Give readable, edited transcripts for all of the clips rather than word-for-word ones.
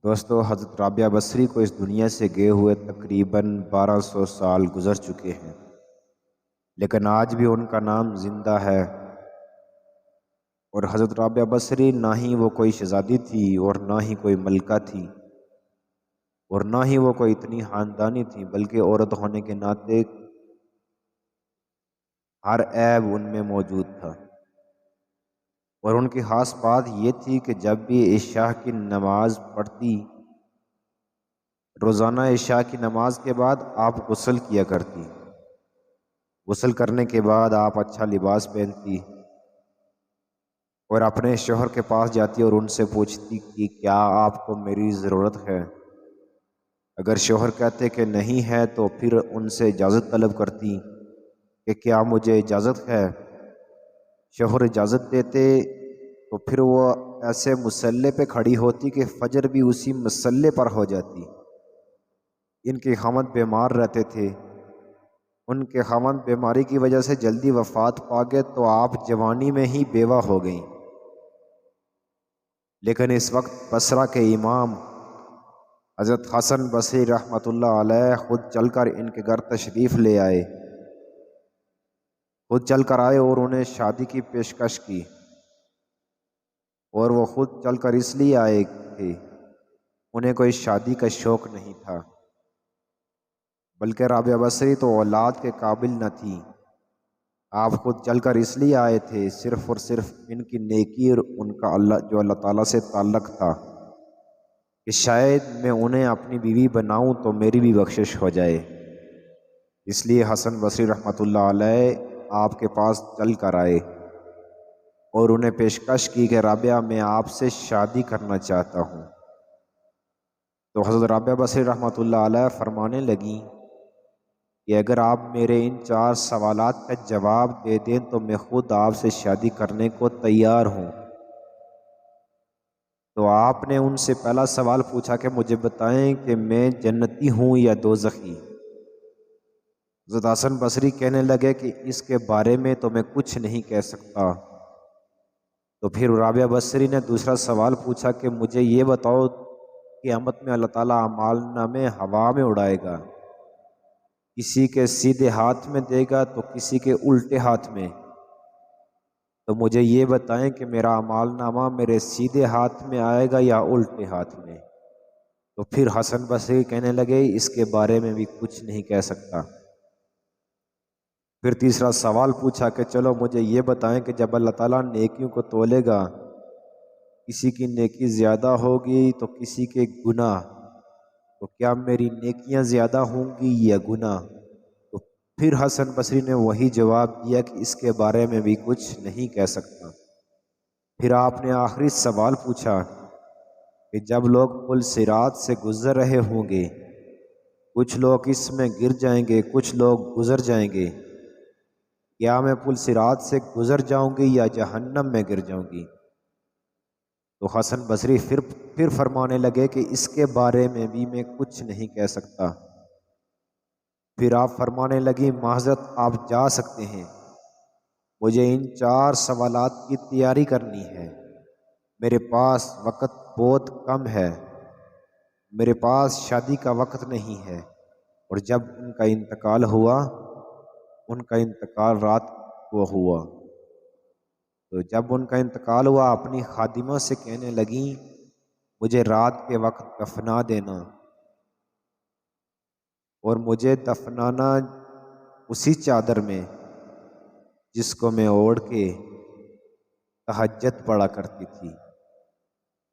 دوستو، حضرت رابعہ بصری کو اس دنیا سے گئے ہوئے تقریباً 1200 سال گزر چکے ہیں، لیکن آج بھی ان کا نام زندہ ہے۔ اور حضرت رابعہ بصری نہ ہی وہ کوئی شہزادی تھی اور نہ ہی کوئی ملکہ تھی اور نہ ہی وہ کوئی اتنی خاندانی تھی، بلکہ عورت ہونے کے ناطے ہر عیب ان میں موجود تھا۔ اور ان کی خاص بات یہ تھی کہ جب بھی عشاء کی نماز پڑھتی، روزانہ عشاء کی نماز کے بعد آپ غسل کیا کرتی۔ غسل کرنے کے بعد آپ اچھا لباس پہنتی اور اپنے شوہر کے پاس جاتی اور ان سے پوچھتی کہ کیا آپ کو میری ضرورت ہے۔ اگر شوہر کہتے کہ نہیں ہے تو پھر ان سے اجازت طلب کرتی کہ کیا مجھے اجازت ہے۔ شوہر اجازت دیتے تو پھر وہ ایسے مسلح پہ کھڑی ہوتی کہ فجر بھی اسی مسلح پر ہو جاتی۔ ان کے خاوند بیمار رہتے تھے، ان کے خاوند بیماری کی وجہ سے جلدی وفات پا گئے تو آپ جوانی میں ہی بیوہ ہو گئیں۔ لیکن اس وقت بصرہ کے امام حضرت حسن بصری رحمۃ اللہ علیہ خود چل کر ان کے گھر تشریف لے آئے، خود چل کر آئے اور انہیں شادی کی پیشکش کی۔ اور وہ خود چل کر اس لیے آئے تھے، انہیں کوئی شادی کا شوق نہیں تھا، بلکہ رابعہ بصری تو اولاد کے قابل نہ تھی۔ آپ خود چل کر اس لیے آئے تھے صرف اور صرف ان کی نیکی اور ان کا اللہ تعالیٰ سے تعلق تھا کہ شاید میں انہیں اپنی بیوی بناؤں تو میری بھی بخشش ہو جائے۔ اس لیے حسن بصری رحمۃ اللہ علیہ آپ کے پاس چل کر آئے اور انہیں پیشکش کی کہ رابعہ میں آپ سے شادی کرنا چاہتا ہوں۔ تو حضرت رابعہ بصری رحمۃ اللہ علیہ فرمانے لگیں کہ اگر آپ میرے ان 4 سوالات کا جواب دے دیں تو میں خود آپ سے شادی کرنے کو تیار ہوں۔ تو آپ نے ان سے پہلا سوال پوچھا کہ مجھے بتائیں کہ میں جنتی ہوں یا دوزخی؟ حضرت حسن بصری کہنے لگے کہ اس کے بارے میں تو میں کچھ نہیں کہہ سکتا۔ تو پھر رابعہ بصری نے دوسرا سوال پوچھا کہ مجھے یہ بتاؤ کہ قیامت میں اللہ تعالیٰ اعمال نامے ہوا میں اڑائے گا، کسی کے سیدھے ہاتھ میں دے گا تو کسی کے الٹے ہاتھ میں، تو مجھے یہ بتائیں کہ میرا اعمال نامہ میرے سیدھے ہاتھ میں آئے گا یا الٹے ہاتھ میں؟ تو پھر حسن بصری کہنے لگے اس کے بارے میں بھی کچھ نہیں کہہ سکتا۔ پھر تیسرا سوال پوچھا کہ چلو مجھے یہ بتائیں کہ جب اللہ تعالیٰ نیکیوں کو تولے گا، کسی کی نیکی زیادہ ہوگی تو کسی کے گناہ، تو کیا میری نیکیاں زیادہ ہوں گی یا گناہ؟ تو پھر حسن بصری نے وہی جواب دیا کہ اس کے بارے میں بھی کچھ نہیں کہہ سکتا۔ پھر آپ نے آخری سوال پوچھا کہ جب لوگ پل صراط سے گزر رہے ہوں گے، کچھ لوگ اس میں گر جائیں گے، کچھ لوگ گزر جائیں گے، کیا میں پل صراط سے گزر جاؤں گی یا جہنم میں گر جاؤں گی؟ تو حسن بصری پھر فرمانے لگے کہ اس کے بارے میں بھی میں کچھ نہیں کہہ سکتا۔ پھر آپ فرمانے لگی معذرت آپ جا سکتے ہیں، مجھے ان 4 سوالات کی تیاری کرنی ہے، میرے پاس وقت بہت کم ہے، میرے پاس شادی کا وقت نہیں ہے۔ اور جب ان کا انتقال ہوا، ان کا انتقال رات کو ہوا، تو جب ان کا انتقال ہوا اپنی خادمہ سے کہنے لگیں مجھے رات کے وقت دفنا دینا، اور مجھے دفنانا اسی چادر میں جس کو میں اوڑھ کے تہجد پڑھا کرتی تھی،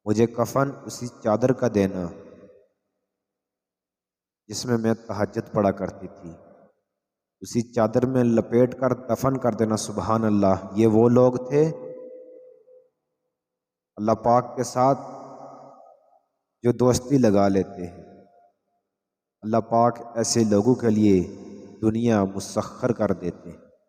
مجھے کفن اسی چادر کا دینا جس میں میں تہجد پڑھا کرتی تھی، اسی چادر میں لپیٹ کر دفن کر دینا۔ سبحان اللہ! یہ وہ لوگ تھے اللہ پاک کے ساتھ جو دوستی لگا لیتے ہیں۔ اللہ پاک ایسے لوگوں کے لیے دنیا مسخر کر دیتے ہیں۔